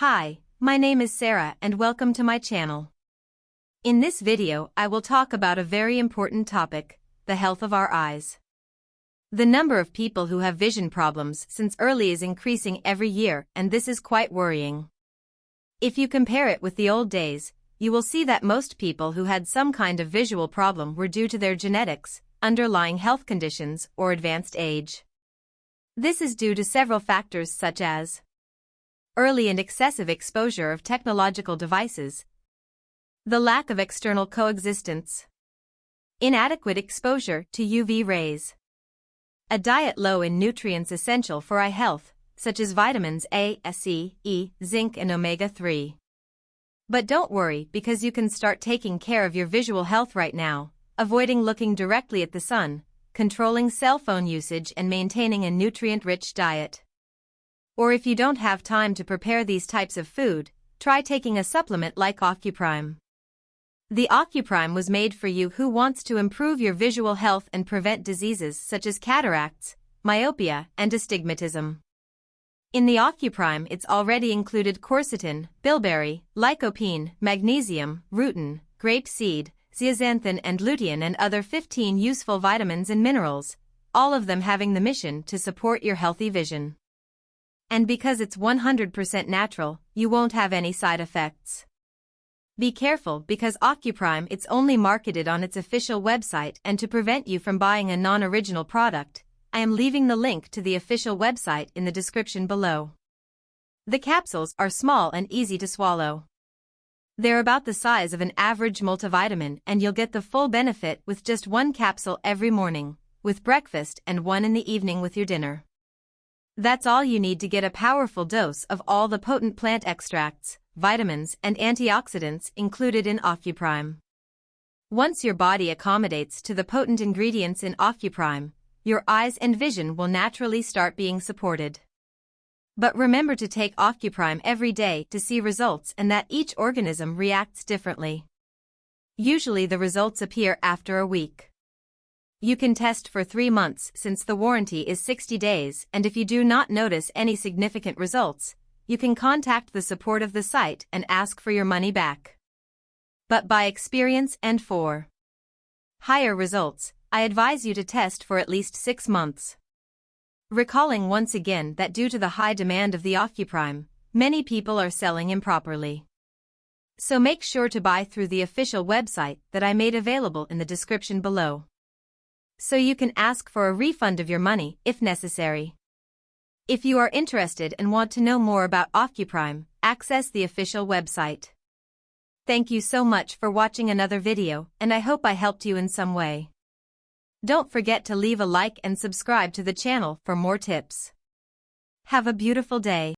Hi, my name is Sarah and welcome to my channel. In this video I will talk about a very important topic, the health of our eyes. The number of people who have vision problems since early is increasing every year, and this is quite worrying. If you compare it with the old days, you will see that most people who had some kind of visual problem were due to their genetics, underlying health conditions, or advanced age. This is due to several factors such as early and excessive exposure of technological devices, the lack of external coexistence, inadequate exposure to UV rays, a diet low in nutrients essential for eye health, such as vitamins A, C, E, zinc and omega-3. But don't worry, because you can start taking care of your visual health right now, avoiding looking directly at the sun, controlling cell phone usage and maintaining a nutrient-rich diet. Or if you don't have time to prepare these types of food, try taking a supplement like Ocuprime. The Ocuprime was made for you who wants to improve your visual health and prevent diseases such as cataracts, myopia, and astigmatism. In the Ocuprime it's already included quercetin, bilberry, lycopene, magnesium, rutin, grapeseed, zeaxanthin and lutein and other 15 useful vitamins and minerals, all of them having the mission to support your healthy vision. And because it's 100% natural, you won't have any side effects. Be careful, because Ocuprime it's only marketed on its official website, and to prevent you from buying a non-original product, I am leaving the link to the official website in the description below. The capsules are small and easy to swallow. They're about the size of an average multivitamin, and you'll get the full benefit with just one capsule every morning, with breakfast, and one in the evening with your dinner. That's all you need to get a powerful dose of all the potent plant extracts, vitamins and antioxidants included in Ocuprime. Once your body accommodates to the potent ingredients in Ocuprime, your eyes and vision will naturally start being supported. But remember to take Ocuprime every day to see results, and that each organism reacts differently. Usually the results appear after a week. You can test for 3 months since the warranty is 60 days, and if you do not notice any significant results, you can contact the support of the site and ask for your money back. But by experience and for higher results, I advise you to test for at least 6 months. Recalling once again that due to the high demand of the Ocuprime, many people are selling improperly. So make sure to buy through the official website that I made available in the description below, so you can ask for a refund of your money if necessary. If you are interested and want to know more about Ocuprime, access the official website. Thank you so much for watching another video, and I hope I helped you in some way. Don't forget to leave a like and subscribe to the channel for more tips. Have a beautiful day.